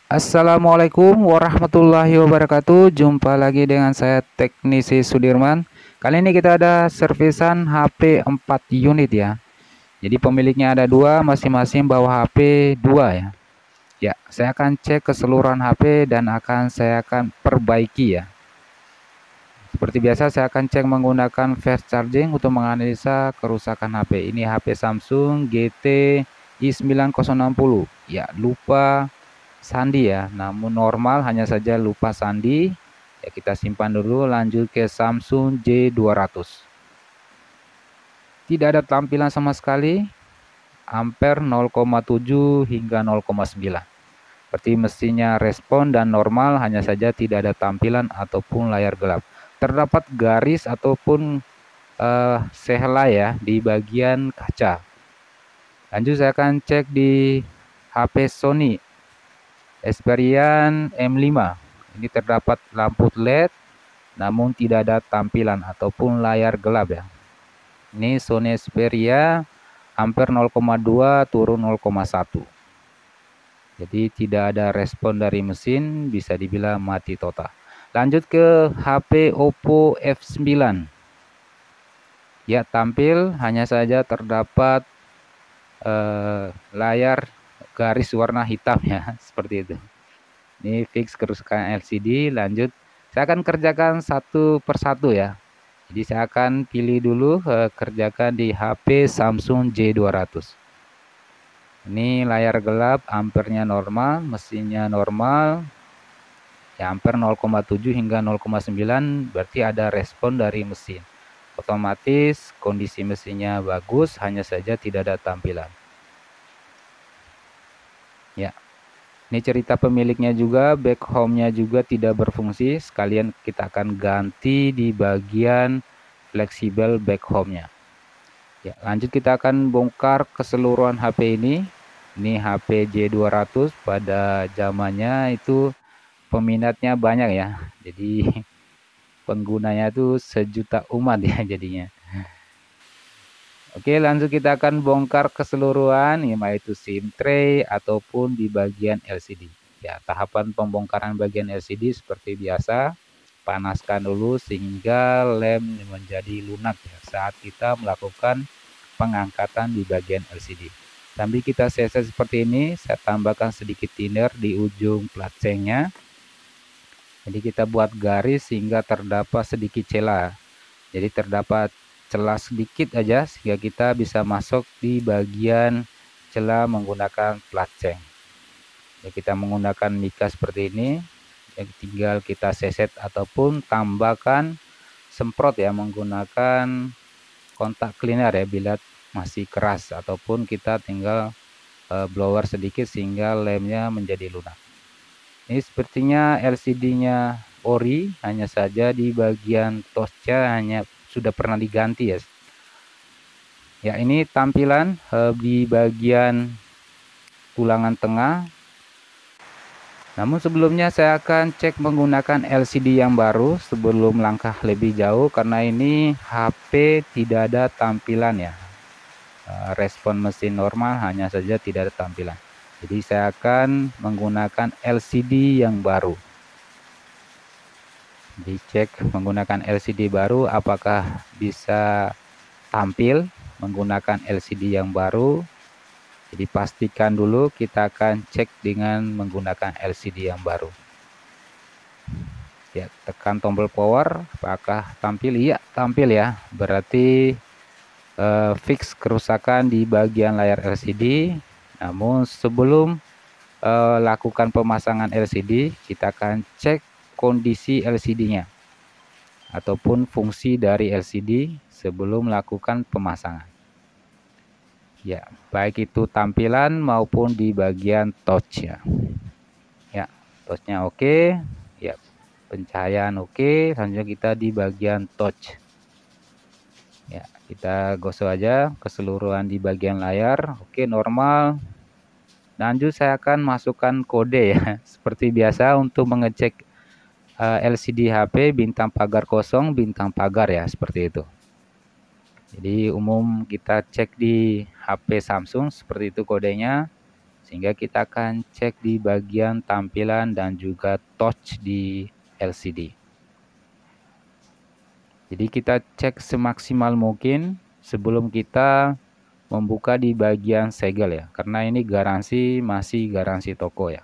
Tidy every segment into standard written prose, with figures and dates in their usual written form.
Assalamualaikum warahmatullahi wabarakatuh. Jumpa lagi dengan saya Teknisi Sudirman. Kali ini kita ada servisan HP 4 unit ya. Jadi pemiliknya ada dua, masing-masing bawa HP dua ya. Ya, saya akan cek keseluruhan HP dan saya akan perbaiki ya. Seperti biasa saya akan cek menggunakan fast charging untuk menganalisa kerusakan HP. Ini HP Samsung GT i9060. Ya, lupa sandi ya, namun normal, hanya saja lupa sandi. Ya, kita simpan dulu, lanjut ke Samsung J200. Tidak ada tampilan sama sekali, ampere 0,7 hingga 0,9. Seperti mesinnya respon dan normal, hanya saja tidak ada tampilan ataupun layar gelap. Terdapat garis ataupun sehelai ya di bagian kaca. Lanjut saya akan cek di HP Sony Xperia M5. Ini terdapat lampu LED namun tidak ada tampilan ataupun layar gelap ya. Ini Sony Xperia, ampere 0,2 turun 0,1. Jadi tidak ada respon dari mesin, bisa dibilang mati total. Lanjut ke HP Oppo F9. Ya, tampil, hanya saja terdapat layar garis warna hitam ya, seperti itu. Ini fix kerusakan LCD. Lanjut, saya akan kerjakan satu persatu ya. Jadi saya akan pilih dulu kerjakan di HP Samsung J200. Ini layar gelap, ampernya normal, mesinnya normal. Ya, ampere 0,7 hingga 0,9 berarti ada respon dari mesin. Otomatis kondisi mesinnya bagus, hanya saja tidak ada tampilan. Ya. Ini cerita pemiliknya juga, back home-nya juga tidak berfungsi. Sekalian kita akan ganti di bagian fleksibel back home-nya. Ya, lanjut kita akan bongkar keseluruhan HP ini. Ini HP J200, pada zamannya itu peminatnya banyak ya. Jadi penggunanya itu sejuta umat ya jadinya. Oke, lanjut kita akan bongkar keseluruhan, yaitu SIM tray ataupun di bagian LCD. Ya, tahapan pembongkaran bagian LCD seperti biasa, panaskan dulu sehingga lem menjadi lunak ya, saat kita melakukan pengangkatan di bagian LCD. Sambil kita set seperti ini, saya tambahkan sedikit thinner di ujung placengnya. Jadi kita buat garis sehingga terdapat sedikit celah. Jadi terdapat celah sedikit aja sehingga kita bisa masuk di bagian celah menggunakan placeng. Ya, kita menggunakan mika seperti ini. Jadi tinggal kita seset ataupun tambahkan semprot ya menggunakan kontak cleaner ya bila masih keras, ataupun kita tinggal blower sedikit sehingga lemnya menjadi lunak. Ini sepertinya LCD-nya ori, hanya saja di bagian tosnya hanya sudah pernah diganti ya. Ya, ini tampilan di bagian tulangan tengah. Namun sebelumnya saya akan cek menggunakan LCD yang baru sebelum langkah lebih jauh, karena ini HP tidak ada tampilan ya. Respon mesin normal, hanya saja tidak ada tampilan. Jadi saya akan menggunakan LCD yang baru. Dicek menggunakan LCD baru apakah bisa tampil menggunakan LCD yang baru. Jadi pastikan dulu, kita akan cek dengan menggunakan LCD yang baru. Ya, tekan tombol power, apakah tampil? Iya, tampil ya. Berarti fix kerusakan di bagian layar LCD. Namun sebelum lakukan pemasangan LCD, kita akan cek kondisi LCD-nya ataupun fungsi dari LCD sebelum melakukan pemasangan. Ya, baik itu tampilan maupun di bagian touch ya. Ya, touchnya oke. Ya, pencahayaan oke. Selanjutnya kita di bagian touch. Ya, kita gosok aja keseluruhan di bagian layar. Oke, normal. Lanjut saya akan masukkan kode ya. Seperti biasa untuk mengecek LCD HP, bintang pagar kosong, bintang pagar ya, seperti itu. Jadi umum kita cek di HP Samsung seperti itu kodenya. sehingga kita akan cek di bagian tampilan dan juga touch di LCD. Jadi kita cek semaksimal mungkin sebelum kita membuka di bagian segel ya, karena ini masih garansi toko ya.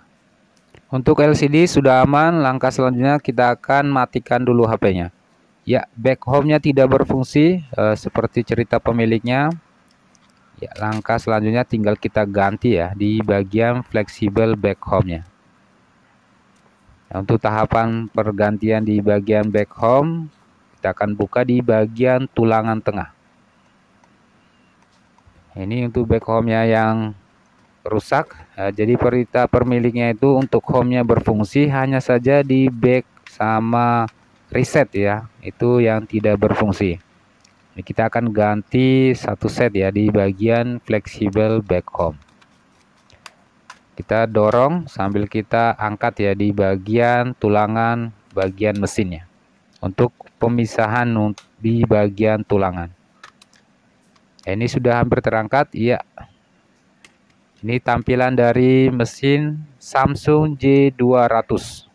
Untuk LCD sudah aman, langkah selanjutnya kita akan matikan dulu HP-nya. Ya, back home-nya tidak berfungsi seperti cerita pemiliknya. Ya, langkah selanjutnya tinggal kita ganti ya di bagian fleksibel back home-nya. Nah, untuk tahapan pergantian di bagian back home, kita akan buka di bagian tulangan tengah. Ini untuk back home-nya yang rusak. Jadi perintah pemiliknya itu untuk home-nya berfungsi hanya saja di back sama reset ya, itu yang tidak berfungsi. Ini kita akan ganti satu set ya di bagian fleksibel back home. Kita dorong sambil kita angkat ya di bagian tulangan bagian mesinnya untuk pemisahan di bagian tulangan. Ini sudah hampir terangkat ya. Ini tampilan dari mesin Samsung J200.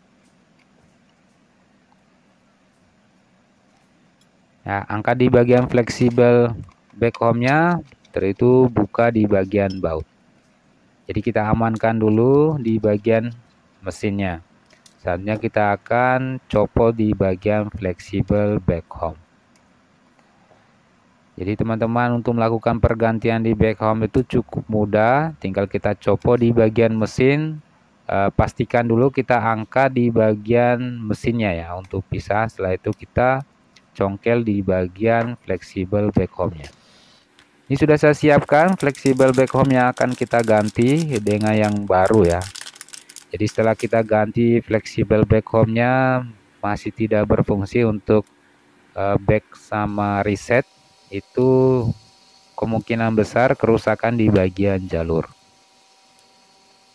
Nah, angkat di bagian fleksibel back home-nya, setelah itu buka di bagian baut. Jadi kita amankan dulu di bagian mesinnya. Saatnya kita akan copot di bagian fleksibel back home. Jadi teman-teman, untuk melakukan pergantian di back home itu cukup mudah, tinggal kita copot di bagian mesin. Pastikan dulu kita angkat di bagian mesinnya ya untuk pisah. Setelah itu kita congkel di bagian fleksibel back home-nya. Ini sudah saya siapkan fleksibel back home yang akan kita ganti dengan yang baru ya. Jadi setelah kita ganti fleksibel back home-nya masih tidak berfungsi untuk back sama reset, itu kemungkinan besar kerusakan di bagian jalur.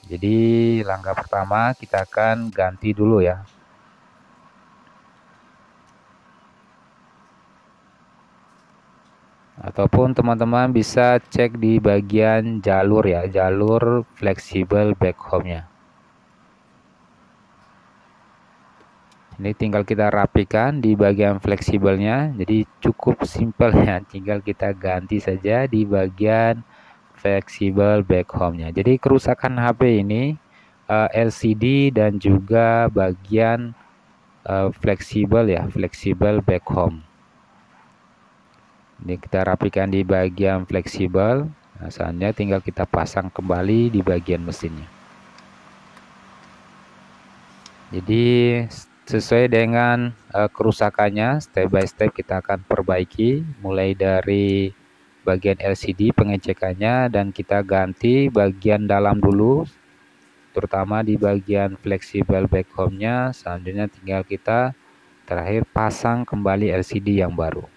Jadi langkah pertama kita akan ganti dulu ya. Ataupun teman-teman bisa cek di bagian jalur ya, jalur fleksibel back home-nya. Ini tinggal kita rapikan di bagian fleksibelnya, jadi cukup simpel ya, tinggal kita ganti saja di bagian fleksibel back home-nya. Jadi kerusakan HP ini LCD dan juga bagian fleksibel ya, fleksibel back home. Ini kita rapikan di bagian fleksibel. Nah, saatnya tinggal kita pasang kembali di bagian mesinnya. Jadi sesuai dengan kerusakannya, step by step kita akan perbaiki, mulai dari bagian LCD pengecekannya, dan kita ganti bagian dalam dulu, terutama di bagian fleksibel back home-nya. Selanjutnya tinggal kita terakhir pasang kembali LCD yang baru.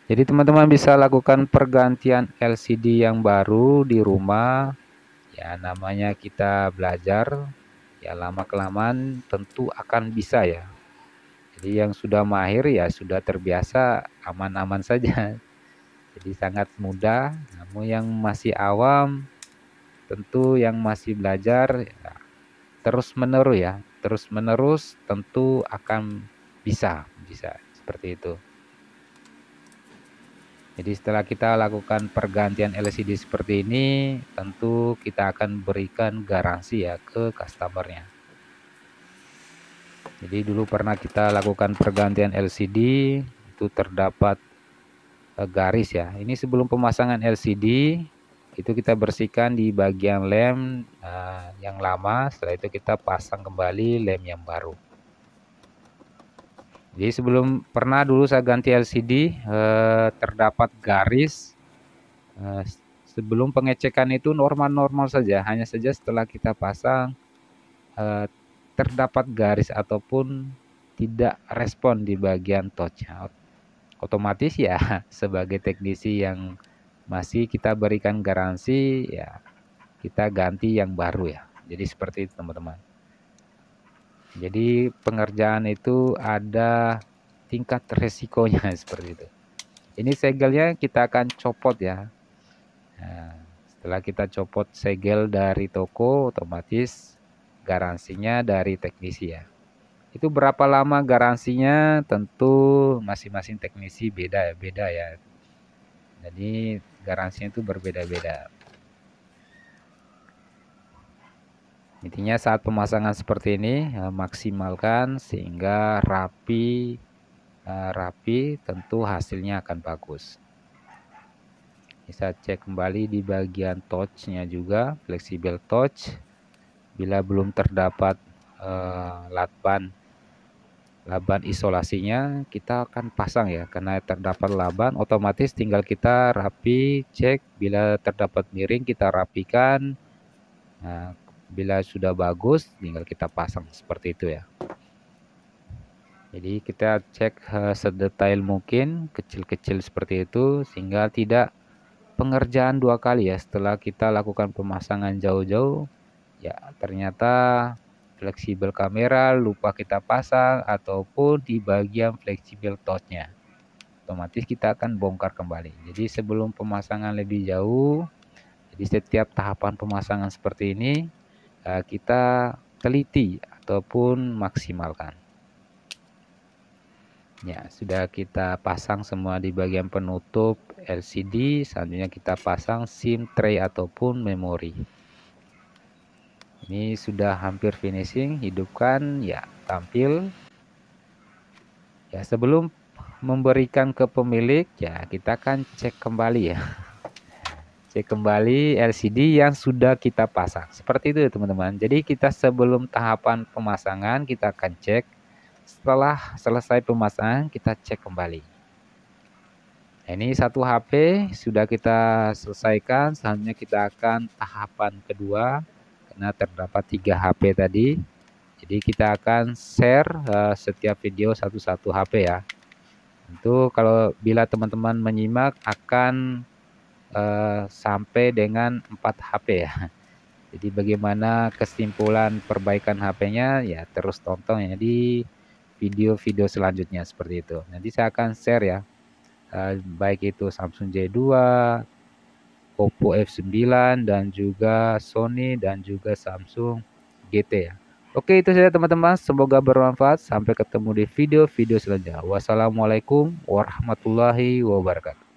Jadi teman-teman bisa lakukan pergantian LCD yang baru di rumah. Ya, namanya kita belajar, ya lama-kelamaan tentu akan bisa ya. Jadi yang sudah mahir ya sudah terbiasa, aman-aman saja. Jadi sangat mudah. Namun yang masih awam, tentu yang masih belajar ya, terus menerus tentu akan bisa seperti itu. Jadi setelah kita lakukan pergantian LCD seperti ini, tentu kita akan berikan garansi ya ke customernya. Jadi dulu pernah kita lakukan pergantian LCD, itu terdapat garis ya. Ini sebelum pemasangan LCD, itu kita bersihkan di bagian lem yang lama, setelah itu kita pasang kembali lem yang baru. Jadi sebelum pernah dulu saya ganti LCD, terdapat garis. Sebelum pengecekan itu normal-normal saja, hanya saja setelah kita pasang terdapat garis ataupun tidak respon di bagian touch. Otomatis ya sebagai teknisi yang masih kita berikan garansi ya, kita ganti yang baru ya. Jadi seperti itu teman-teman. Jadi pengerjaan itu ada tingkat resikonya seperti itu. Ini segelnya kita akan copot ya. Nah, Setelah kita copot segel dari toko, otomatis garansinya dari teknisi ya. Itu berapa lama garansinya? Tentu masing-masing teknisi beda ya. Jadi garansinya itu berbeda-beda. Intinya saat pemasangan seperti ini maksimalkan sehingga rapi, tentu hasilnya akan bagus. Bisa cek kembali di bagian touch-nya juga, fleksibel touch. Bila belum terdapat laban isolasinya, kita akan pasang ya. Karena terdapat laban, otomatis tinggal kita rapi, cek. Bila terdapat miring, kita rapikan. Nah, bila sudah bagus, tinggal kita pasang seperti itu ya. Jadi kita cek sedetail mungkin, kecil-kecil seperti itu, sehingga tidak pengerjaan 2 kali ya. Setelah kita lakukan pemasangan jauh-jauh, ya ternyata fleksibel kamera lupa kita pasang ataupun di bagian fleksibel touch-nya. Otomatis kita akan bongkar kembali. Jadi sebelum pemasangan lebih jauh, jadi setiap tahapan pemasangan seperti ini kita teliti ataupun maksimalkan. Ya, sudah kita pasang semua di bagian penutup LCD, selanjutnya kita pasang SIM tray ataupun memori. Ini sudah hampir finishing, hidupkan, ya tampil. Ya, sebelum memberikan ke pemilik, ya kita akan cek kembali ya. Cek kembali LCD yang sudah kita pasang. Seperti itu ya teman-teman. Jadi kita sebelum tahapan pemasangan kita akan cek. Setelah selesai pemasangan kita cek kembali. Nah, ini satu HP sudah kita selesaikan. Selanjutnya kita akan tahapan kedua. Karena terdapat 3 HP tadi. Jadi kita akan share setiap video satu-satu HP ya. Tentu kalau bila teman-teman menyimak akan sampai dengan 4 HP ya. Jadi bagaimana kesimpulan perbaikan HP-nya ya terus tonton ya di video-video selanjutnya seperti itu. Nanti saya akan share ya, baik itu Samsung J2, Oppo F9 dan juga Sony dan juga Samsung GT ya. Oke, itu saja teman-teman, semoga bermanfaat. Sampai ketemu di video-video selanjutnya. Wassalamualaikum warahmatullahi wabarakatuh.